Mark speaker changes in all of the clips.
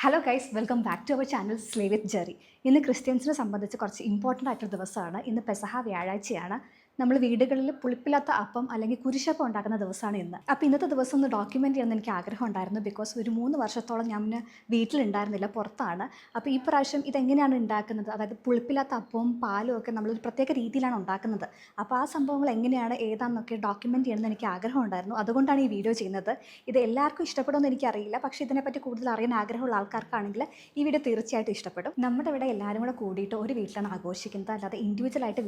Speaker 1: Hello guys, welcome back to our channel slay with Jerry. ഇന്ന് ക്രിസ്ത്യൻസിനെ സംബന്ധിച്ച് കുറച്ച് ഇമ്പോർട്ടൻ്റ് ആയിട്ടൊരു ദിവസമാണ്. ഇന്ന് പെസഹ വ്യാഴാഴ്ചയാണ്. നമ്മൾ വീടുകളിൽ പുളിപ്പില്ലാത്ത അപ്പം അല്ലെങ്കിൽ കുരിശപ്പം ഉണ്ടാക്കുന്ന ദിവസമാണ് ഇന്ന്. അപ്പോൾ ഇന്നത്തെ ദിവസം ഒന്ന് ഡോക്യുമെൻ്റ് ചെയ്യണമെന്ന് എനിക്ക് ആഗ്രഹം ഉണ്ടായിരുന്നു. ബിക്കോസ് ഒരു 3 വർഷത്തോളം ഞാൻ വീട്ടിലുണ്ടായിരുന്നില്ല, പുറത്താണ്. അപ്പോൾ ഈ പ്രാവശ്യം ഇതെങ്ങനെയാണ് ഉണ്ടാക്കുന്നത്, അതായത് പുളിപ്പില്ലാത്ത അപ്പവും പാലും ഒക്കെ നമ്മളൊരു പ്രത്യേക രീതിയിലാണ് ഉണ്ടാക്കുന്നത്. അപ്പോൾ ആ സംഭവങ്ങൾ എങ്ങനെയാണ് ഏതാണെന്നൊക്കെ ഡോക്യുമെൻ്റ് ചെയ്യണമെന്ന് എനിക്ക് ആഗ്രഹം ഉണ്ടായിരുന്നു. അതുകൊണ്ടാണ് ഈ വീഡിയോ ചെയ്യുന്നത്. ഇത് എല്ലാവർക്കും ഇഷ്ടപ്പെടുമെന്ന് എനിക്കറിയില്ല, പക്ഷേ ഇതിനെപ്പറ്റി കൂടുതൽ അറിയാൻ ആഗ്രഹമുള്ള ആൾക്കാർക്കാണെങ്കിൽ ഈ വീഡിയോ തീർച്ചയായിട്ടും ഇഷ്ടപ്പെടും. നമ്മുടെ ഇവിടെ എല്ലാവരും കൂടെ കൂടിയിട്ട് ഒരു വീട്ടിലാണ് ആഘോഷിക്കുന്നത്, അല്ലാതെ ഇൻഡിവിജ്വലായിട്ട്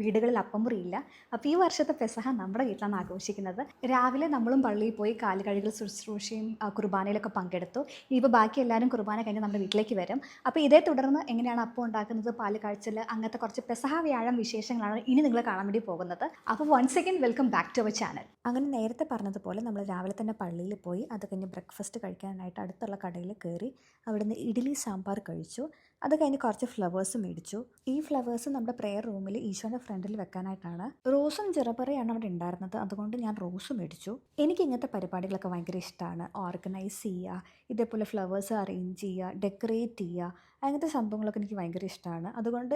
Speaker 1: വീടുകളിൽ അപ്പം മുറിയില്ല. അപ്പോൾ ഈ വർഷത്തെ പെസഹ നമ്മുടെ വീട്ടിലാണ് ആഘോഷിക്കുന്നത്. രാവിലെ നമ്മളും പള്ളിയിൽ പോയി കാലുകഴുകൽ ശുശ്രൂഷയും കുർബാനയിലൊക്കെ പങ്കെടുത്തു. ഇനിയിപ്പോൾ ബാക്കി എല്ലാവരും കുർബാന കഴിഞ്ഞ് നമ്മുടെ വീട്ടിലേക്ക് വരും. അപ്പോൾ ഇതേ തുടർന്ന് എങ്ങനെയാണ് അപ്പം ഉണ്ടാക്കുന്നത്, പാല് കാഴ്ചൽ, അങ്ങനത്തെ കുറച്ച് പെസഹ വ്യാഴം വിശേഷങ്ങളാണ് ഇനി നിങ്ങൾ കാണാൻ വേണ്ടി പോകുന്നത്. അപ്പോൾ once again welcome back to our channel. അങ്ങനെ നേരത്തെ പറഞ്ഞതുപോലെ നമ്മൾ രാവിലെ തന്നെ പള്ളിയിൽ പോയി അത് കഴിഞ്ഞ് ബ്രേക്ക്ഫാസ്റ്റ് കഴിക്കാനായിട്ട് അടുത്തുള്ള കടയിൽ കയറി അവിടുന്ന് ഇഡ്ഡലി സാമ്പാർ കഴിച്ചു. അത് കഴിഞ്ഞ് കുറച്ച് ഫ്ലവേഴ്സ് മേടിച്ചു. ഈ ഫ്ലവേഴ്സ് നമ്മുടെ പ്രെയർ റൂമിൽ ഈശോയുടെ ഫ്രണ്ടിൽ വെക്കാനായിട്ടാണ്. റോസും ചെറുപറയാണ് അവിടെ ഉണ്ടായിരുന്നത്, അതുകൊണ്ട് ഞാൻ റോസ് മേടിച്ചു. എനിക്ക് ഇങ്ങനത്തെ പരിപാടികളൊക്കെ ഭയങ്കര ഇഷ്ടമാണ്. ഓർഗനൈസ് ചെയ്യുക, ഇതേപോലെ ഫ്ലവേഴ്സ് അറേഞ്ച് ചെയ്യുക, ഡെക്കറേറ്റ് ചെയ്യുക, അങ്ങനത്തെ സംഭവങ്ങളൊക്കെ എനിക്ക് ഭയങ്കര ഇഷ്ടമാണ്. അതുകൊണ്ട്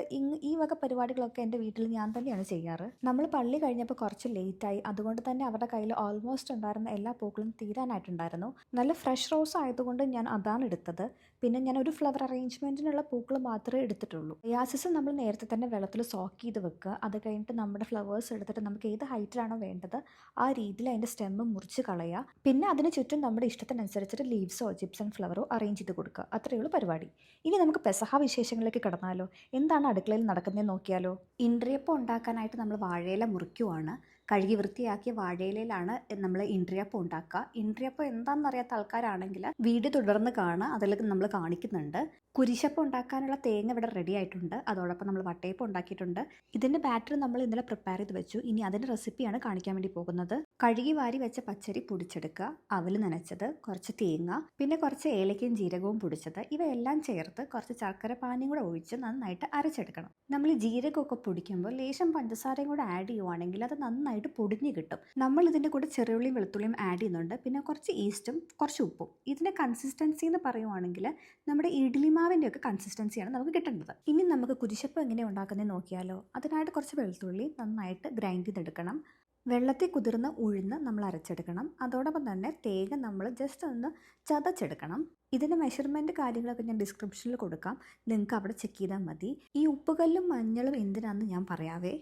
Speaker 1: ഈ വക പരിപാടികളൊക്കെ എൻ്റെ വീട്ടിൽ ഞാൻ തന്നെയാണ് ചെയ്യാറ്. നമ്മൾ പള്ളി കഴിഞ്ഞപ്പോൾ കുറച്ച് ലേറ്റായി, അതുകൊണ്ട് തന്നെ അവരുടെ കയ്യിൽ ഓൾമോസ്റ്റ് ഉണ്ടായിരുന്ന എല്ലാ പൂക്കളും തീരാനായിട്ടുണ്ടായിരുന്നു. നല്ല ഫ്രഷ് റോസ് ആയതുകൊണ്ട് ഞാൻ അതാണ് എടുത്തത്. പിന്നെ ഞാൻ ഒരു ഫ്ലവർ അറേഞ്ച്മെൻറ്റിനുള്ള പൂക്കൾ മാത്രമേ എടുത്തിട്ടുള്ളൂ. യാസിസ് നമ്മൾ നേരത്തെ തന്നെ വെള്ളത്തിൽ സോക്ക് ചെയ്ത് വെക്കുക. അത് കഴിഞ്ഞിട്ട് നമ്മുടെ ഫ്ലവേഴ്സ് എടുത്തിട്ട് നമുക്ക് ഏത് ഹൈറ്റിലാണോ വേണ്ടത് ആ രീതിയിൽ അതിൻ്റെ സ്റ്റെമ്മ് മുറിച്ച് കളയുക. പിന്നെ അതിന് ചുറ്റും നമ്മുടെ ഇഷ്ടത്തിനനുസരിച്ചിട്ട് ലീവ്സോ ജിപ്സം ഫ്ലവറോ അറേഞ്ച് ചെയ്ത് കൊടുക്കുക. അത്രയേ ഉള്ളൂ പരിപാടി. ഇനി നമുക്ക് പെസഹ വിശേഷങ്ങളിലേക്ക് കടന്നാലോ. എന്താണ് അടുക്കളയിൽ നടക്കുന്നതെന്ന് നോക്കിയാലോ. ഇൻട്രിയപ്പം ഉണ്ടാക്കാനായിട്ട് നമ്മൾ വാഴയില മുറിക്കുവാണ്. കഴുകി വൃത്തിയാക്കിയ വാഴയിലയിലാണ് നമ്മൾ ഇൻട്രിയപ്പം ഉണ്ടാക്കുക. ഇൻട്രിയപ്പം എന്താണെന്ന് അറിയാത്ത ആൾക്കാരാണെങ്കിൽ വീഡിയോ തുടർന്ന് കാണുക, അതിൽ നമ്മൾ കാണിക്കുന്നുണ്ട്. കുരിശപ്പം ഉണ്ടാക്കാനുള്ള തേങ്ങ ഇവിടെ റെഡി ആയിട്ടുണ്ട്. അതോടൊപ്പം നമ്മൾ വട്ടയപ്പം ഉണ്ടാക്കിയിട്ടുണ്ട്. ഇതിൻ്റെ ബാറ്റർ നമ്മൾ ഇന്നലെ പ്രിപ്പയർ ചെയ്ത് വെച്ചു. ഇനി അതിൻ്റെ റെസിപ്പിയാണ് കാണിക്കാൻ വേണ്ടി പോകുന്നത്. കഴുകി വാരി വെച്ച പച്ചരി പൊടിച്ചെടുക്കുക, അവൽ നനച്ചത്, കുറച്ച് തേങ്ങ, പിന്നെ കുറച്ച് ഏലക്കയും ജീരകവും പൊടിച്ചത്, ഇവയെല്ലാം ചേർത്ത് കുറച്ച് ശർക്കര പാനിയും കൂടെ ഒഴിച്ച് നന്നായിട്ട് അരച്ചെടുക്കണം. നമ്മൾ ജീരകമൊക്കെ പൊടിക്കുമ്പോൾ ലേശം പഞ്ചസാരയും കൂടെ ആഡ് ചെയ്യുവാണെങ്കിൽ അത് നന്നായിട്ട് പൊടിഞ്ഞ് കിട്ടും. നമ്മൾ ഇതിൻ്റെ കൂടെ ചെറിയുള്ളിയും വെളുത്തുള്ളിയും ആഡ് ചെയ്യുന്നുണ്ട്. പിന്നെ കുറച്ച് ഈസ്റ്റും കുറച്ച് ഉപ്പും. ഇതിൻ്റെ കൺസിസ്റ്റൻസി എന്ന് പറയുവാണെങ്കിൽ നമ്മുടെ ഇഡ്ഡലി മാവിൻ്റെ ഒക്കെ കൺസിസ്റ്റൻസിയാണ് നമുക്ക് കിട്ടേണ്ടത്. ഇനി നമുക്ക് കുരിശപ്പം എങ്ങനെയാണ് ഉണ്ടാക്കുന്നത് നോക്കിയാലോ. അതിനായിട്ട് കുറച്ച് വെളുത്തുള്ളി നന്നായിട്ട് ഗ്രൈൻഡ് ചെയ്തെടുക്കണം. വെള്ളത്തിൽ കുതിർന്ന ഉഴുന്ന് നമ്മൾ അരച്ചെടുക്കണം. അതോടൊപ്പം തന്നെ തേങ്ങ നമ്മൾ ജസ്റ്റ് ഒന്ന് ചതച്ചെടുക്കണം. ഇതിൻ്റെ മെഷർമെൻറ്റ് കാര്യങ്ങളൊക്കെ ഞാൻ ഡിസ്ക്രിപ്ഷനിൽ കൊടുക്കാം, നിങ്ങൾക്ക് അവിടെ ചെക്ക് ചെയ്താൽ മതി. ഈ ഉപ്പുകല്ലും മഞ്ഞളും എന്തിനാണെന്ന് ഞാൻ പറയാവേ.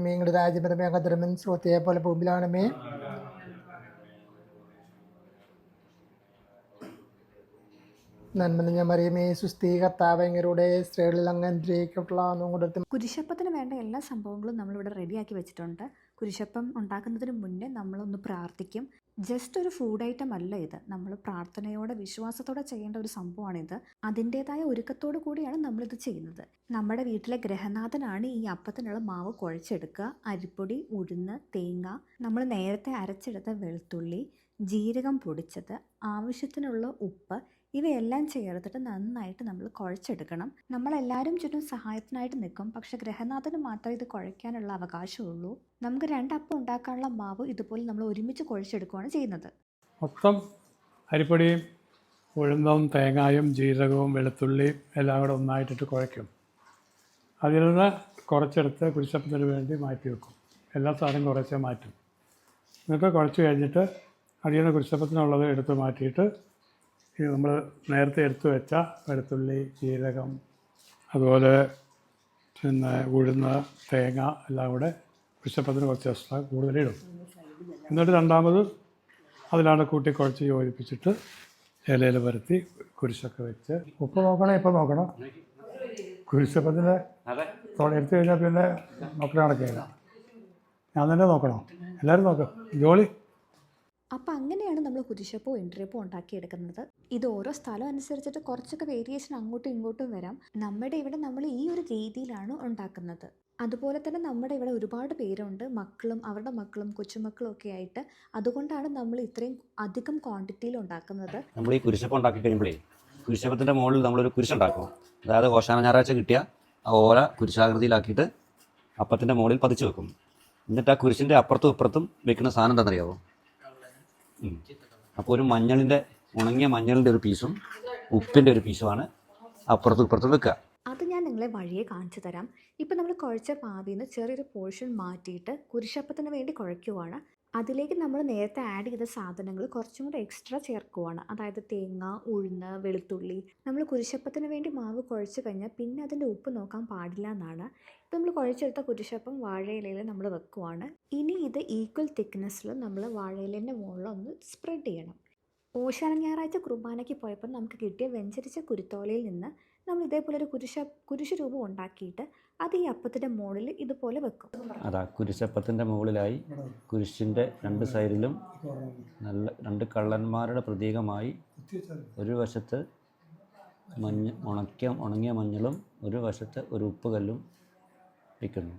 Speaker 2: നിങ്ങളുടെ രാജ്യപരമേ കതിരമൻ സ്രോതയെ പോലെ ഭൂമിയിലാണമേ. നന്മ മറിയമേ സുസ്ഥീ കർത്താവ് അങ്ങരുടെ സ്ത്രീകളിൽ അങ്ങ് അനുഗ്രഹിക്കപ്പെടാമെന്നും.
Speaker 1: കുരിശപ്പത്തിന് വേണ്ട എല്ലാ സംഭവങ്ങളും നമ്മളിവിടെ റെഡിയാക്കി വെച്ചിട്ടുണ്ട്. കുരിശപ്പം ഉണ്ടാക്കുന്നതിന് മുന്നേ നമ്മളൊന്ന് പ്രാർത്ഥിക്കും. ജസ്റ്റ് ഒരു ഫുഡ് ഐറ്റം അല്ല ഇത്, നമ്മൾ പ്രാർത്ഥനയോടെ വിശ്വാസത്തോടെ ചെയ്യേണ്ട ഒരു സംഭവമാണിത്. അതിൻ്റേതായ ഒരുക്കത്തോടു കൂടിയാണ് നമ്മളിത് ചെയ്യുന്നത്. നമ്മുടെ വീട്ടിലെ ഗ്രഹനാഥനാണ് ഈ അപ്പത്തിനുള്ള മാവ് കുഴച്ചെടുക്കുക. അരിപ്പൊടി, ഉഴുന്ന്, തേങ്ങ, നമ്മൾ നേരത്തെ അരച്ചെടുത്ത വെളുത്തുള്ളി, ജീരകം പൊടിച്ചത്, ആവശ്യത്തിനുള്ള ഉപ്പ്, ഇവയെല്ലാം ചേർത്തിട്ട് നന്നായിട്ട് നമ്മൾ കുഴച്ചെടുക്കണം. നമ്മളെല്ലാവരും ചുറ്റും സഹായത്തിനായിട്ട് നിൽക്കും, പക്ഷെ ഗ്രഹനാഥന് മാത്രമേ ഇത് കുഴയ്ക്കാനുള്ള അവകാശമുള്ളൂ. നമുക്ക് 2 അപ്പം ഉണ്ടാക്കാനുള്ള മാവ് ഇതുപോലെ നമ്മൾ ഒരുമിച്ച് കുഴച്ചെടുക്കുകയാണ് ചെയ്യുന്നത്.
Speaker 3: മൊത്തം അരിപ്പൊടിയും ഉഴുന്നും തേങ്ങായും ജീരകവും വെളുത്തുള്ളിയും എല്ലാം കൂടെ ഒന്നായിട്ടിട്ട് കുഴയ്ക്കും. അതിൽ നിന്ന് കുറച്ചെടുത്ത് കുരിശപ്പത്തിന് വേണ്ടി മാറ്റി വെക്കും. എല്ലാ സാധനവും കുറച്ച് മാറ്റും. എന്നിട്ട് കുഴച്ച് കഴിഞ്ഞിട്ട് അതിൽ നിന്ന് കുരിശപ്പത്തിനുള്ളത് എടുത്ത് മാറ്റിയിട്ട് നമ്മൾ നേരത്തെ എടുത്തു വെച്ച വെളുത്തുള്ളി, ജീരകം, അതുപോലെ പിന്നെ ഉഴുന്ന്, തേങ്ങ എല്ലാം കൂടെ കുരിശപ്പത്തിന് കുറച്ച് എക്സ്ട്രാ കൂടുതലിടും. എന്നിട്ട് രണ്ടാമത് അതിലാണ് കൂട്ടി കുഴച്ച് യോജിപ്പിച്ചിട്ട് ഇലയിൽ പരത്തി കുരിശൊക്കെ വെച്ച്.
Speaker 2: ഉപ്പ് നോക്കണം, ഇപ്പം നോക്കണം. കുരിശപ്പത്തിന് എടുത്തു കഴിഞ്ഞാൽ പിന്നെ നോക്കണ കണക്കില്ല. ഞാൻ തന്നെ നോക്കണം, എല്ലാവരും നോക്കാം. ജോളി.
Speaker 1: അപ്പോൾ അങ്ങനെയാണ് നമ്മൾ കുരിശപ്പോ ഇൻട്രിയപ്പോ ഉണ്ടാക്കിയെടുക്കുന്നത്. ഇത് ഓരോ സ്ഥലം അനുസരിച്ചിട്ട് കുറച്ചൊക്കെ വേരിയേഷൻ അങ്ങോട്ടും ഇങ്ങോട്ടും വരാം. നമ്മുടെ ഇവിടെ നമ്മൾ ഈ ഒരു രീതിയിലാണ് ഉണ്ടാക്കുന്നത്. അതുപോലെ തന്നെ നമ്മുടെ ഇവിടെ ഒരുപാട് പേരുണ്ട്, മക്കളും അവരുടെ മക്കളും കൊച്ചുമക്കളും ഒക്കെ ആയിട്ട്. അതുകൊണ്ടാണ് നമ്മൾ ഇത്രയും അധികം ക്വാണ്ടിറ്റിയിൽ ഉണ്ടാക്കുന്നത്.
Speaker 4: നമ്മൾ ഈ കുരിശപ്പം ഉണ്ടാക്കി കഴിയുമ്പോഴേ കുരിശപ്പത്തിൻ്റെ മുകളിൽ നമ്മളൊരു കുരിശുണ്ടാക്കും. അതായത് ഹോശാന ഞായറാഴ്ച കിട്ടിയ ആ ഓല കുരിശാകൃതിയിലാക്കിയിട്ട് അപ്പത്തിൻ്റെ മുകളിൽ പതിച്ച് വെക്കും. എന്നിട്ട് ആ കുരിശിൻ്റെ അപ്പുറത്തും ഇപ്പുറത്തും വെക്കുന്ന സാധനം എന്താണെന്നറിയാമോ? അപ്പോൾ ഒരു മഞ്ഞളിൻ്റെ ഉണങ്ങിയ മഞ്ഞളിൻ്റെ ഒരു പീസും ഉപ്പിൻ്റെ ഒരു പീസുമാണ് അപ്പുറത്തും ഇപ്പുറത്തും വെക്കുക.
Speaker 1: അത് ഞാൻ നിങ്ങളെ വഴിയെ കാണിച്ചു തരാം. ഇപ്പം നമ്മൾ കുഴച്ച പാവിൽ നിന്ന് ചെറിയൊരു പോർഷൻ മാറ്റിയിട്ട് കുരിശപ്പത്തിന് വേണ്ടി കുഴയ്ക്കുവാണ്. അതിലേക്ക് നമ്മൾ നേരത്തെ ആഡ് ചെയ്ത സാധനങ്ങൾ കുറച്ചും കൂടെ എക്സ്ട്രാ ചേർക്കുവാണ്. അതായത് തേങ്ങ, ഉഴുന്ന്, വെളുത്തുള്ളി. നമ്മൾ കുരിശപ്പത്തിന് വേണ്ടി മാവ് കുഴച്ച് കഴിഞ്ഞാൽ പിന്നെ അതിൻ്റെ ഉപ്പ് നോക്കാൻ പാടില്ല എന്നാണ്. ഇപ്പം നമ്മൾ കുഴച്ചെടുത്ത കുരിശപ്പം വാഴയിലയിൽ നമ്മൾ വെക്കുവാണ്. ഇനി ഇത് ഈക്വൽ തിക്നെസ്സിൽ നമ്മൾ വാഴയിലേൻ്റെ മുകളിൽ ഒന്ന് സ്പ്രെഡ് ചെയ്യണം. ഓശാന ഞായറാഴ്ച കുർബാനയ്ക്ക് പോയപ്പോൾ നമുക്ക് കിട്ടിയ വെഞ്ചരിച്ച കുരുത്തോലയിൽ നിന്ന് നമ്മൾ ഇതേപോലെ ഒരു കുരിശ് രൂപം ഉണ്ടാക്കിയിട്ട് അത് ഈ അപ്പത്തിൻ്റെ മുകളിൽ ഇതുപോലെ വെക്കും.
Speaker 4: അതാ കുരിശപ്പത്തിൻ്റെ മുകളിലായി കുരിശിൻ്റെ രണ്ട് സൈഡിലും നല്ല രണ്ട് കള്ളന്മാരുടെ പ്രതീകമായി ഒരു വശത്ത് ഉണങ്ങിയ മഞ്ഞളും ഒരു വശത്ത് ഒരു ഉപ്പ് കല്ലും വയ്ക്കുന്നു.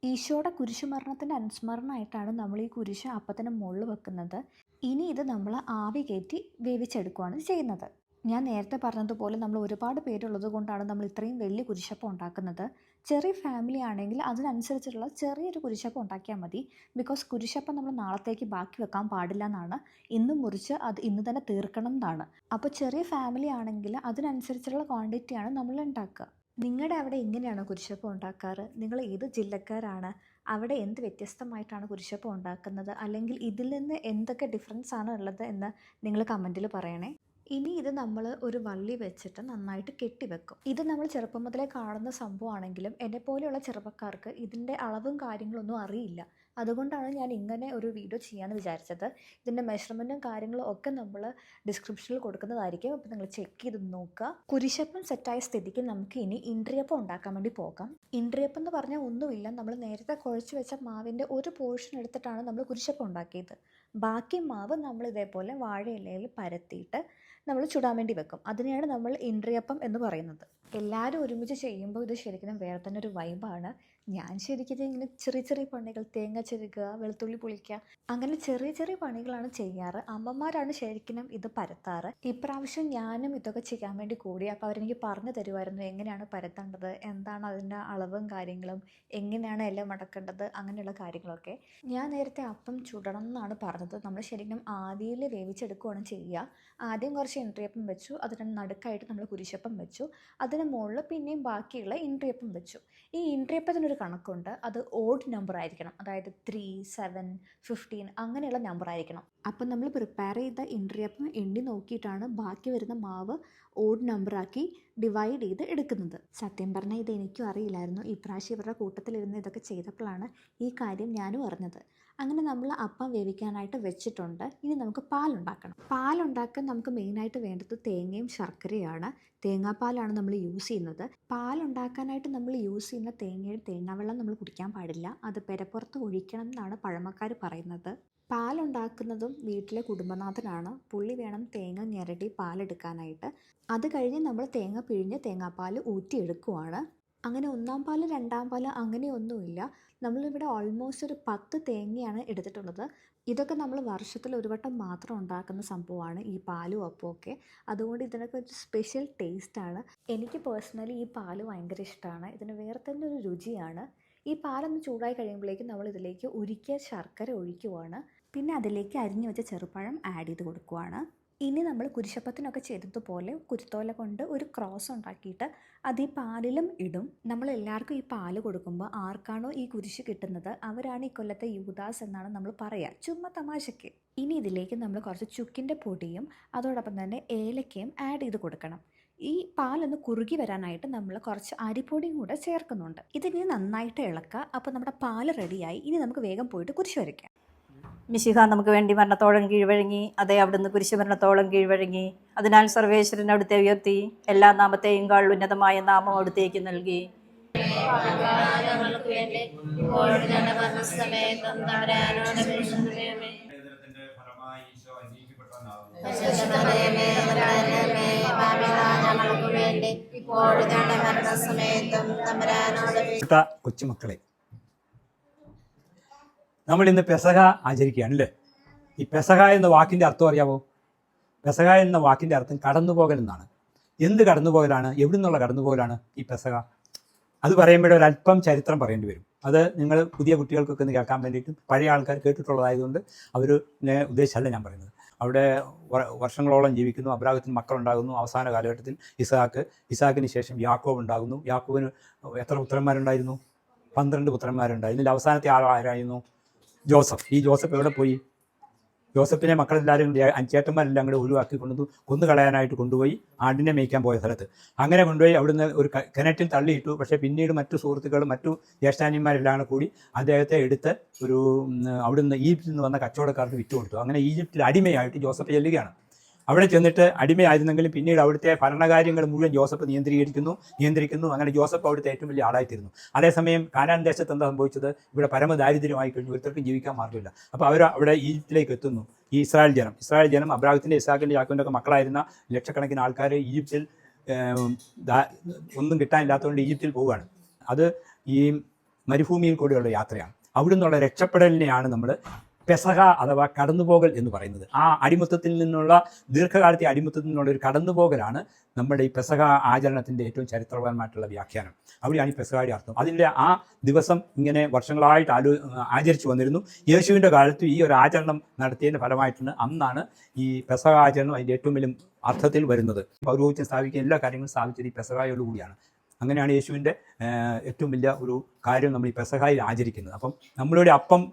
Speaker 1: ഈശോയുടെ കുരിശുമരണത്തിൻ്റെ അനുസ്മരണമായിട്ടാണ് നമ്മൾ ഈ കുരിശ് അപ്പത്തിൻ്റെ മുകളിൽ വെക്കുന്നത്. ഇനി ഇത് നമ്മൾ ആവി കയറ്റി വേവിച്ചെടുക്കുകയാണ് ചെയ്യുന്നത്. ഞാൻ നേരത്തെ പറഞ്ഞതുപോലെ നമ്മൾ ഒരുപാട് പേരുള്ളത് കൊണ്ടാണ് നമ്മൾ ഇത്രയും വലിയ കുരിശപ്പം ഉണ്ടാക്കുന്നത്. ചെറിയ ഫാമിലി ആണെങ്കിൽ അതിനനുസരിച്ചുള്ള ചെറിയൊരു കുരിശപ്പം ഉണ്ടാക്കിയാൽ മതി. ബിക്കോസ് കുരിശപ്പം നമ്മൾ നാളത്തേക്ക് ബാക്കി വെക്കാൻ പാടില്ല എന്നാണ്. ഇന്ന് മുറിച്ച് അത് ഇന്ന് തന്നെ തീർക്കണം എന്നാണ്. അപ്പോൾ ചെറിയ ഫാമിലി ആണെങ്കിൽ അതിനനുസരിച്ചുള്ള ക്വാണ്ടിറ്റിയാണ് നമ്മൾ ഉണ്ടാക്കുക. നിങ്ങളുടെ അവിടെ എങ്ങനെയാണോ കുരിശപ്പം ഉണ്ടാക്കാറ്? നിങ്ങൾ ഏത് ജില്ലക്കാരാണ്? അവിടെ എന്ത് വ്യത്യസ്തമായിട്ടാണ് കുരിശപ്പം ഉണ്ടാക്കുന്നത്? അല്ലെങ്കിൽ ഇതിൽ നിന്ന് എന്തൊക്കെ ഡിഫറൻസ് ആണ് ഉള്ളത് എന്ന് നിങ്ങൾ കമൻറ്റിൽ പറയണേ. ഇനി ഇത് നമ്മൾ ഒരു വള്ളി വെച്ചിട്ട് നന്നായിട്ട് കെട്ടിവെക്കും. ഇത് നമ്മൾ ചെറുപ്പം മുതലേ കാണുന്ന സംഭവമാണെങ്കിലും എന്നെപ്പോലെയുള്ള ചെറുപ്പക്കാർക്ക് ഇതിൻ്റെ അളവും കാര്യങ്ങളൊന്നും അറിയില്ല. അതുകൊണ്ടാണ് ഞാൻ ഇങ്ങനെ ഒരു വീഡിയോ ചെയ്യാമെന്ന് വിചാരിച്ചത്. ഇതിൻ്റെ മെഷർമെൻറ്റും കാര്യങ്ങളും ഒക്കെ നമ്മൾ ഡിസ്ക്രിപ്ഷനിൽ കൊടുക്കുന്നതായിരിക്കും. അപ്പോൾ നിങ്ങൾ ചെക്ക് ചെയ്ത് നോക്കുക. കുരിശപ്പം സെറ്റായ സ്ഥിതിക്ക് നമുക്ക് ഇനി ഇൻട്രിയപ്പം ഉണ്ടാക്കാൻ വേണ്ടി പോകാം. ഇൻട്രിയപ്പം എന്ന് പറഞ്ഞാൽ ഒന്നുമില്ല, നമ്മൾ നേരത്തെ കുഴച്ച് വെച്ച മാവിൻ്റെ ഒരു പോർഷൻ എടുത്തിട്ടാണ് നമ്മൾ കുരിശപ്പം ഉണ്ടാക്കിയത്. ബാക്കി മാവ് നമ്മൾ ഇതേപോലെ വാഴയിലയിൽ പരത്തിയിട്ട് നമ്മൾ ചുടാൻ വേണ്ടി വെക്കും. അതിനെയാണ് നമ്മൾ ഇൻട്രിയപ്പം എന്ന് പറയുന്നത്. എല്ലാവരും ഒരുമിച്ച് ചെയ്യുമ്പോൾ ഇത് ശരിക്കും വേറെ തന്നെ ഒരു വൈബാണ്. ഞാൻ ശരിക്കും ഇങ്ങനെ ചെറിയ ചെറിയ പണികൾ, തേങ്ങ ചെരുകുക, വെളുത്തുള്ളി പൊളിക്കുക, അങ്ങനെ ചെറിയ ചെറിയ പണികളാണ് ചെയ്യാറ്. അമ്മമാരാണ് ശരിക്കും ഇത് പരത്താറ്. ഇപ്രാവശ്യം ഞാനും ഇതൊക്കെ ചെയ്യാൻ വേണ്ടി കൂടി. അപ്പോൾ അവരെനിക്ക് പറഞ്ഞു തരുമായിരുന്നു എങ്ങനെയാണ് പരത്തേണ്ടത്, എന്താണ് അതിൻ്റെ അളവും കാര്യങ്ങളും, എങ്ങനെയാണ് എല്ലാം മടക്കേണ്ടത്, അങ്ങനെയുള്ള കാര്യങ്ങളൊക്കെ. ഞാൻ നേരത്തെ അപ്പം ചുടണം എന്നാണ് പറഞ്ഞത്. നമ്മൾ ശരിക്കും ആവിയിൽ വേവിച്ചെടുക്കുകയാണ് ചെയ്യുക. ആദ്യം കുറച്ച് ഇൻട്രിയപ്പം വെച്ചു, അതിന് നടുക്കായിട്ട് നമ്മൾ കുരിശപ്പം വെച്ചു, അതിന് മുകളിൽ പിന്നെയും ബാക്കിയുള്ള ഇൻട്രിയപ്പം വെച്ചു. ഈ ഇൻട്രിയപ്പത്തിനൊരു കണക്കുണ്ട്, അത് ഓഡ് നമ്പർ ആയിരിക്കണം. അതായത് 3, 7, 15 അങ്ങനെയുള്ള നമ്പർ ആയിരിക്കണം. അപ്പം നമ്മൾ പ്രിപ്പയർ ചെയ്ത ഇൻട്രിയപ്പം എണ്ണി നോക്കിയിട്ടാണ് ബാക്കി വരുന്ന മാവ് ഓഡ് നമ്പറാക്കി ഡിവൈഡ് ചെയ്ത് എടുക്കുന്നത്. സത്യം പറഞ്ഞാൽ ഇത് എനിക്കും അറിയില്ലായിരുന്നു. ഇപ്രാവശ്യം ഇവരുടെ കൂട്ടത്തിലിരുന്ന് ഇതൊക്കെ ചെയ്തപ്പോഴാണ് ഈ കാര്യം ഞാനും അറിഞ്ഞത്. അങ്ങനെ നമ്മൾ അപ്പം വേവിക്കാനായിട്ട് വെച്ചിട്ടുണ്ട്. ഇനി നമുക്ക് പാലുണ്ടാക്കണം. പാലുണ്ടാക്കാൻ നമുക്ക് മെയിനായിട്ട് വേണ്ടത് തേങ്ങയും ശർക്കരയാണ്. തേങ്ങാപ്പാലാണ് നമ്മൾ യൂസ് ചെയ്യുന്നത്. പാലുണ്ടാക്കാനായിട്ട് നമ്മൾ യൂസ് ചെയ്യുന്ന തേങ്ങാവെള്ളം നമ്മൾ കുടിക്കാൻ പാടില്ല. അത് പെരപ്പുറത്ത് ഒഴിക്കണം എന്നാണ് പഴമക്കാർ പറയുന്നത്. പാലുണ്ടാക്കുന്നതും വീട്ടിലെ കുടുംബനാഥനാണ്. പുള്ളി വേണം തേങ്ങ ഞെരടി പാലെടുക്കാനായിട്ട്. അത് കഴിഞ്ഞ് നമ്മൾ തേങ്ങ പിഴിഞ്ഞ് തേങ്ങാപ്പാൽ ഊറ്റിയെടുക്കുവാണ്. അങ്ങനെ 1-ാം പാല് 2-ാം പാല് അങ്ങനെയൊന്നുമില്ല. നമ്മളിവിടെ ഓൾമോസ്റ്റ് ഒരു 10 തേങ്ങയാണ് എടുത്തിട്ടുള്ളത്. ഇതൊക്കെ നമ്മൾ വർഷത്തിൽ ഒരു വട്ടം മാത്രം ഉണ്ടാക്കുന്ന സംഭവമാണ്, ഈ പാലും അപ്പമൊക്കെ. അതുകൊണ്ട് ഇതിനൊക്കെ ഒരു സ്പെഷ്യൽ ടേസ്റ്റാണ്. എനിക്ക് പേഴ്സണലി ഈ പാല് ഭയങ്കര ഇഷ്ടമാണ്. ഇതിന് വേറെ തന്നെ ഒരു രുചിയാണ്. ഈ പാലൊന്ന് ചൂടായി കഴിയുമ്പോഴേക്കും നമ്മൾ ഇതിലേക്ക് ഉരുക്കിയ ശർക്കര ഒഴിക്കുവാണ്. പിന്നെ അതിലേക്ക് അരിഞ്ഞു വെച്ച ചെറുപഴം ആഡ് ചെയ്ത് കൊടുക്കുവാണ്. ഇനി നമ്മൾ കുരിശപ്പത്തിനൊക്കെ ചെയ്തതുപോലെ കുരുത്തോല കൊണ്ട് ഒരു ക്രോസ് ഉണ്ടാക്കിയിട്ട് അത് ഈ പാലിലും ഇടും. നമ്മൾ എല്ലാവർക്കും ഈ പാല് കൊടുക്കുമ്പോൾ ആർക്കാണോ ഈ കുരിശ് കിട്ടുന്നത് അവരാണ് ഈ കൊല്ലത്തെ യൂദാസ് എന്നാണ് നമ്മൾ പറയുക, ചുമ്മാ തമാശയ്ക്ക്. ഇനി ഇതിലേക്ക് നമ്മൾ കുറച്ച് ചുക്കിൻ്റെ പൊടിയും അതോടൊപ്പം തന്നെ ഏലക്കയും ആഡ് ചെയ്ത് കൊടുക്കണം. ഈ പാലൊന്ന് കുറുകി വരാനായിട്ട് നമ്മൾ കുറച്ച് അരിപ്പൊടിയും കൂടെ ചേർക്കുന്നുണ്ട്. ഇതിനി നന്നായിട്ട് ഇളക്കുക. അപ്പോൾ നമ്മുടെ പാല് റെഡിയായി. ഇനി നമുക്ക് വേഗം പോയിട്ട് കുരിശ് വരയ്ക്കാം.
Speaker 5: മിശിഹ നമുക്ക് വേണ്ടി മരണത്തോളം കീഴ്വഴങ്ങി, അതേ അവിടുന്ന് കുരിശുമരണത്തോളം കീഴ്വഴങ്ങി. അതിനാൽ സർവേശ്വരൻ അവിടുത്തെ ഉയർത്തി, എല്ലാ നാമത്തെയും കാൾ ഉന്നതമായ നാമം അവിടുത്തേക്ക് നൽകി.
Speaker 6: കൊച്ചുമക്കളെ, നമ്മൾ ഇന്ന് പെസഹ ആചരിക്കുകയാണ് അല്ലേ? ഈ പെസഹ എന്ന വാക്കിൻ്റെ അർത്ഥം അറിയാമോ? പെസഹ എന്ന വാക്കിൻ്റെ അർത്ഥം കടന്നുപോകൽ എന്നാണ്. എന്ത് കടന്നുപോകലാണ്? എവിടെ നിന്നുള്ള കടന്നുപോകലാണ് ഈ പെസഹ? അത് പറയുമ്പോൾ ഒരല്പം ചരിത്രം പറയേണ്ടി വരും. അത് നിങ്ങൾ പുതിയ കുട്ടികൾക്കൊക്കെ ഒന്ന് കേൾക്കാൻ വേണ്ടിയിട്ടും പഴയ ആൾക്കാർ കേട്ടിട്ടുള്ളതായതുകൊണ്ട് അവരെ ഉദ്ദേശമല്ല ഞാൻ പറയുന്നത്. അവിടെ വർഷങ്ങളോളം ജീവിക്കുന്നു. അബ്രാഹത്തിന് മക്കളുണ്ടാകുന്നു. അവസാന കാലഘട്ടത്തിൽ ഇസാക്കിന് ശേഷം യാക്കോബ് ഉണ്ടാകുന്നു. യാക്കോബിന് എത്ര പുത്രന്മാരുണ്ടായിരുന്നു? 12 പുത്രന്മാരുണ്ടായി. ഇതിൽ അവസാനത്തെ ആരായിരുന്നു? ജോസഫ്. ഈ ജോസഫ് എവിടെ പോയി? ജോസഫിനെ മക്കളെല്ലാവരും ചേട്ടന്മാരെല്ലാം കൂടെ ഒഴിവാക്കി കൊന്നു കളയാനായിട്ട് കൊണ്ടുപോയി ആടിനെ മേയ്ക്കാൻ പോയ സ്ഥലത്ത്. അങ്ങനെ കൊണ്ടുപോയി അവിടുന്ന് ഒരു കിണറ്റിൽ തള്ളിയിട്ടു. പക്ഷേ പിന്നീട് മറ്റു സുഹൃത്തുക്കളും മറ്റു ജ്യേഷ്ഠാന്യന്മാരെല്ലാം കൂടി അദ്ദേഹത്തെ എടുത്ത് അവിടുന്ന് ഈജിപ്തിൽ നിന്ന് വന്ന കച്ചവടക്കാർക്ക് വിറ്റുകൊടുത്തു. അങ്ങനെ ഈജിപ്തിൽ അടിമയായിട്ട് ജോസഫ് ചെല്ലുകയാണ്. അവിടെ ചെന്നിട്ട് അടിമയായിരുന്നെങ്കിലും പിന്നീട് അവിടുത്തെ ഭരണകാര്യങ്ങൾ മുഴുവൻ ജോസഫ് നിയന്ത്രിക്കുന്നു. അങ്ങനെ ജോസഫ് അവിടുത്തെ ഏറ്റവും വലിയ ആളായിത്തീരുന്നു. അതേസമയം കാനാൻ ദേശത്ത് എന്താ സംഭവിച്ചത്? ഇവിടെ പരമദാരിദ്ര്യമായി കഴിഞ്ഞു, ഒരുത്തർക്കും ജീവിക്കാൻ മാർഗ്ഗമില്ല. അപ്പോൾ അവർ അവിടെ ഈജിപ്തിലേക്ക് എത്തുന്നു. ഈ ഇസ്രായേൽ ജനം അബ്രാഹത്തിൻ്റെ, ഇസാക്കിൻ്റെ, യാക്കോബിൻ്റെ ഒക്കെ മക്കളായിരുന്ന ലക്ഷക്കണക്കിന് ആൾക്കാർ ഈജിപ്തിൽ ഒന്നും കിട്ടാനില്ലാത്തതുകൊണ്ട് ഈജിപ്തിൽ പോവുകയാണ്. അത് ഈ മരുഭൂമിയിൽ കൂടെയുള്ള യാത്രയാണ്. അവിടെ നിന്നുള്ള രക്ഷപ്പെടലിനെയാണ് നമ്മൾ പെസഹ അഥവാ കടന്നുപോകൽ എന്ന് പറയുന്നത്. ആ അടിമത്തത്തിൽ നിന്നുള്ള ദീർഘകാലത്തെ അടിമത്തത്തിൽ നിന്നുള്ള ഒരു കടന്നുപോകലാണ് നമ്മുടെ ഈ പെസഹ ആചരണത്തിൻ്റെ ഏറ്റവും ചരിത്രപരമായിട്ടുള്ള വ്യാഖ്യാനം. അവിടെയാണ് ഈ പെസഹയുടെ അർത്ഥം. അതിൻ്റെ ആ ദിവസം ഇങ്ങനെ വർഷങ്ങളായിട്ട് ആചരിച്ചു വന്നിരുന്നു. യേശുവിൻ്റെ കാലത്ത് ഈ ഒരു ആചരണം നടത്തിയതിൻ്റെ ഫലമായിട്ടാണ് അന്നാണ് ഈ പെസഹ ആചരണം അതിൻ്റെ ഏറ്റവും വലിയ അർത്ഥത്തിൽ വരുന്നത്. പൗരോഹിത്യം സ്ഥാപിക്കുന്ന എല്ലാ കാര്യങ്ങളും സ്ഥാപിച്ചത് ഈ പെസഹയോടുകൂടിയാണ്. അങ്ങനെയാണ് യേശുവിൻ്റെ ഏറ്റവും വലിയ ഒരു കാര്യം നമ്മൾ ഈ പെസഹയിൽ ആചരിക്കുന്നത്. അപ്പം നമ്മളുടെ അപ്പം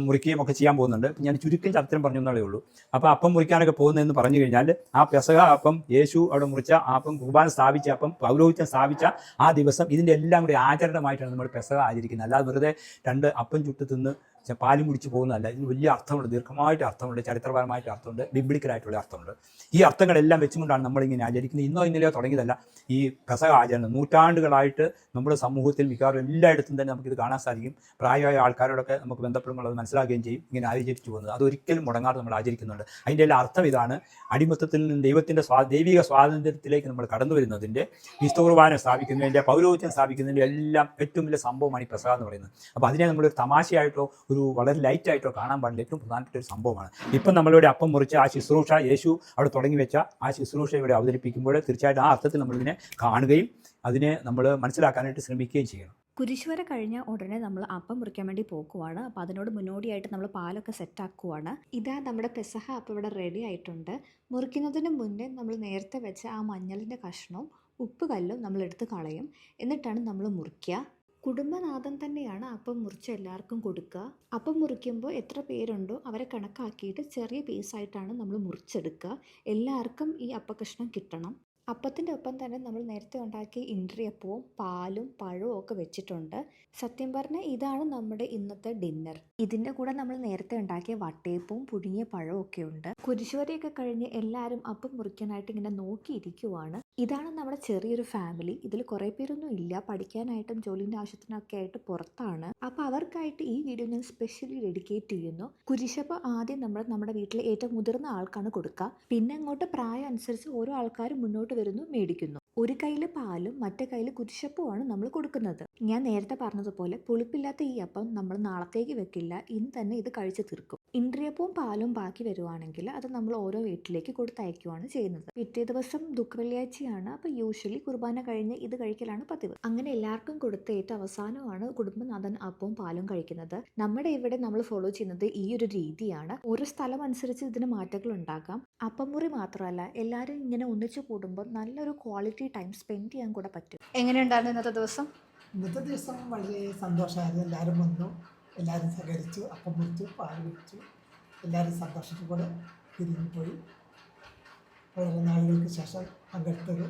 Speaker 6: മുറിക്കുകയും ഒക്കെ ചെയ്യാൻ പോകുന്നുണ്ട്. ഞാൻ ചുരുക്കം ചരിത്രം പറഞ്ഞു എന്നേ ഉള്ളൂ. അപ്പോൾ അപ്പം മുറിക്കാനൊക്കെ പോകുന്നതെന്ന് പറഞ്ഞു കഴിഞ്ഞാൽ ആ പെസഹ അപ്പം, യേശു അവിടെ മുറിച്ച ആ അപ്പം, കുർബാന സ്ഥാപിച്ച അപ്പം, പൗരോഹിത്യം സ്ഥാപിച്ച ആ ദിവസം, ഇതിൻ്റെ എല്ലാം കൂടി ആചരണമായിട്ടാണ് നമ്മൾ പെസഹ ആചരിക്കുന്നത്. അല്ലാതെ വെറുതെ 2 അപ്പം ചുട്ട് തിന്ന് പാലും കുടിച്ച് പോകുന്നതല്ല. ഇതിന് വലിയ അർത്ഥമുണ്ട്, ദീർഘമായിട്ട് അർത്ഥമുണ്ട്, ചരിത്രപരമായിട്ട് അർത്ഥമുണ്ട്, ബിബ്ലിക്കലായിട്ടുള്ള അർത്ഥമുണ്ട്. ഈ അർത്ഥങ്ങളെല്ലാം വെച്ചുകൊണ്ടാണ് നമ്മളിങ്ങനെ ആചരിക്കുന്നത്. ഇന്നോ ഇന്നലെയോ തുടങ്ങിയതല്ല ഈ പെസഹ ആചരണം. നൂറ്റാണ്ടുകളായിട്ട് നമ്മുടെ സമൂഹത്തിൽ മിക്കവാറും എല്ലായിടത്തും തന്നെ നമുക്കിത് കാണാൻ സാധിക്കും. പ്രായമായ ആൾക്കാരോടൊക്കെ നമുക്ക് ബന്ധപ്പെടുമ്പോൾ അത് മനസ്സിലാക്കുകയും ചെയ്യും. ഇങ്ങനെ ആചരിച്ചു പോകുന്നത് അതൊരിക്കലും മുടങ്ങാതെ നമ്മൾ ആചരിക്കുന്നുണ്ട്. അതിൻ്റെ എല്ലാ അർത്ഥം ഇതാണ്. അടിമത്തത്തിൽ നിന്ന് ദൈവത്തിൻ്റെ ദൈവിക സ്വാതന്ത്ര്യത്തിലേക്ക് നമ്മൾ കടന്നു വരുന്നതിൻ്റെ, വിശുദ്ധ കുർബാന സ്ഥാപിക്കുന്നതിൻ്റെ, പൗരോഹിത്യം സ്ഥാപിക്കുന്നതിൻ്റെ എല്ലാം ഏറ്റവും വലിയ സംഭവമാണ് ഈ പെസഹ എന്ന് പറയുന്നത്. അപ്പോൾ അതിനെ നമ്മളൊരു തമാശയായിട്ടോ ഒരു വളരെ ലൈറ്റായിട്ടോ കാണാൻ പാടില്ല. ഏറ്റവും പ്രധാനപ്പെട്ട ഒരു സംഭവമാണ്. ഇപ്പം നമ്മളിവിടെ അപ്പം മുറിച്ച് ആ ശുശ്രൂഷ, യേശു അവിടെ തുടങ്ങി വെച്ച ആ ശുശ്രൂഷ ഇവിടെ അവതരിപ്പിക്കുമ്പോൾ തീർച്ചയായിട്ടും ആ അർത്ഥത്തിൽ നമ്മളിതിനെ കാണുകയും അതിനെ നമ്മൾ മനസ്സിലാക്കാനായിട്ട് ശ്രമിക്കുകയും ചെയ്യണം.
Speaker 1: കുരിശുവര കഴിഞ്ഞ ഉടനെ നമ്മൾ അപ്പം മുറിക്കാൻ വേണ്ടി പോകുവാണ്. അപ്പോൾ അതിനോട് മുന്നോടിയായിട്ട് നമ്മൾ പാലൊക്കെ സെറ്റാക്കുവാണ്. ഇതാ നമ്മുടെ പെസഹ അപ്പം ഇവിടെ റെഡി ആയിട്ടുണ്ട്. മുറിക്കുന്നതിന് മുന്നേ നമ്മൾ നേരത്തെ വെച്ച ആ മഞ്ഞളിൻ്റെ കഷ്ണവും ഉപ്പ് കല്ലും നമ്മൾ എടുത്ത് കളയും. എന്നിട്ടാണ് നമ്മൾ മുറിക്കുക. കുടുംബനാഥൻ തന്നെയാണ് അപ്പം മുറിച്ച് എല്ലാവർക്കും കൊടുക്കുക. അപ്പം മുറിക്കുമ്പോൾ എത്ര പേരുണ്ടോ അവരെ കണക്കാക്കിയിട്ട് ചെറിയ പീസായിട്ടാണ് നമ്മൾ മുറിച്ചെടുക്കുക. എല്ലാവർക്കും ഈ അപ്പക്കഷ്ണം കിട്ടണം. അപ്പത്തിൻ്റെ ഒപ്പം തന്നെ നമ്മൾ നേരത്തെ ഉണ്ടാക്കിയ ഇൻട്രിയപ്പവും പാലും പഴവും ഒക്കെ വെച്ചിട്ടുണ്ട്. സത്യം പറഞ്ഞാൽ ഇതാണ് നമ്മുടെ ഇന്നത്തെ ഡിന്നർ. ഇതിൻ്റെ കൂടെ നമ്മൾ നേരത്തെ ഉണ്ടാക്കിയ വട്ടയപ്പവും പുഴുങ്ങിയ പഴവും ഒക്കെ ഉണ്ട്. കുരിശുവരയൊക്കെ കഴിഞ്ഞ് എല്ലാവരും അപ്പം മുറിക്കാനായിട്ട് ഇങ്ങനെ നോക്കിയിരിക്കുവാണ്. ഇതാണ് നമ്മുടെ ചെറിയൊരു ഫാമിലി. ഇതിൽ കുറേ പേരൊന്നും ഇല്ല, പഠിക്കാനായിട്ടും ജോലിൻ്റെ ആവശ്യത്തിനൊക്കെ ആയിട്ട് പുറത്താണ്. അപ്പോൾ അവർക്കായിട്ട് ഈ വീഡിയോ ഞാൻ സ്പെഷ്യലി ഡെഡിക്കേറ്റ് ചെയ്യുന്നു. കുരിശപ്പം ആദ്യം നമ്മുടെ വീട്ടിലെ ഏറ്റവും മുതിർന്ന ആൾക്കാണ് കൊടുക്കുക. പിന്നെ അങ്ങോട്ട് പ്രായം അനുസരിച്ച് ഓരോ ആൾക്കാരും മുന്നോട്ട് വരുന്നു, മേടിക്കുന്നു. ഒരു കയ്യിൽ പാലും മറ്റേ കയ്യിൽ കുരിശപ്പവുമാണ് നമ്മൾ കൊടുക്കുന്നത്. ഞാൻ നേരത്തെ പറഞ്ഞതുപോലെ പുളിപ്പില്ലാത്ത ഈ അപ്പം നമ്മൾ നാളത്തേക്ക് വെക്കില്ല, ഇന്ന് തന്നെ ഇത് കഴിച്ചു തീർക്കും. ഇൻട്രിയപ്പവും പാലും ബാക്കി വരുവാണെങ്കിൽ അത് നമ്മൾ ഓരോ വീട്ടിലേക്ക് കൊടുത്തയക്കുകയാണ് ചെയ്യുന്നത്. പിറ്റേ ദിവസം ദുഃഖവെള്ളിയാഴ്ചയാണ്. അപ്പോൾ യൂഷ്വലി കുർബാന കഴിഞ്ഞ് ഇത് കഴിക്കലാണ് പതിവ്. അങ്ങനെ എല്ലാവർക്കും കൊടുത്ത ഏറ്റവും അവസാനമാണ് കുടുംബനാഥൻ അപ്പവും പാലും കഴിക്കുന്നത്. നമ്മുടെ ഇവിടെ നമ്മൾ ഫോളോ ചെയ്യുന്നത് ഈ ഒരു രീതിയാണ്. ഓരോ സ്ഥലം അനുസരിച്ച് ഇതിന് മാറ്റങ്ങൾ ഉണ്ടാകാം. അപ്പം മുറി മാത്രമല്ല, എല്ലാവരും ഇങ്ങനെ ഒന്നിച്ചു കൂടുമ്പോൾ നല്ലൊരു ക്വാളിറ്റി ടൈം സ്പെൻഡ് ചെയ്യാൻ കൂടെ പറ്റും. എങ്ങനെയുണ്ടായിരുന്നു ഇന്നത്തെ ദിവസം?
Speaker 7: ഇന്നത്തെ ദിവസം വളരെ സന്തോഷമായിരുന്നു. എല്ലാവരും വന്നു, എല്ലാവരും സഹകരിച്ചു, അപ്പം മുറിച്ചു, പാൽ കുടിച്ചു, എല്ലാവരും സന്തോഷത്തോടെ തിരിഞ്ഞു പോയി. വളരെ നാളുകൾക്ക് ശേഷം പങ്കെടുത്തൊരു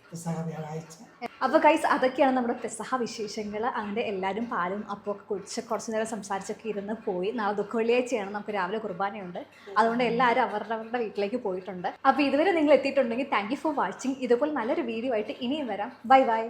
Speaker 7: പെസഹ വ്യാഴാഴ്ച.
Speaker 1: അപ്പോൾ ഗൈസ്, അതൊക്കെയാണ് നമ്മുടെ പെസഹ വിശേഷങ്ങൾ. അങ്ങനെ എല്ലാവരും പാലും അപ്പമൊക്കെ കുടിച്ച് കുറച്ച് നേരം സംസാരിച്ചൊക്കെ ഇരുന്ന് പോയി. നാളെ ദുഃഖവെള്ളിയാഴ്ചയാണ്, നമുക്ക് രാവിലെ കുർബാനയുണ്ട്. അതുകൊണ്ട് എല്ലാവരും അവരുടെ വീട്ടിലേക്ക് പോയിട്ടുണ്ട്. അപ്പോൾ ഇതുവരെ നിങ്ങൾ എത്തിയിട്ടുണ്ടെങ്കിൽ താങ്ക് യു ഫോർ വാച്ചിങ്. ഇതുപോലെ നല്ലൊരു വീഡിയോ ആയിട്ട് ഇനിയും വരാം. Bye bye.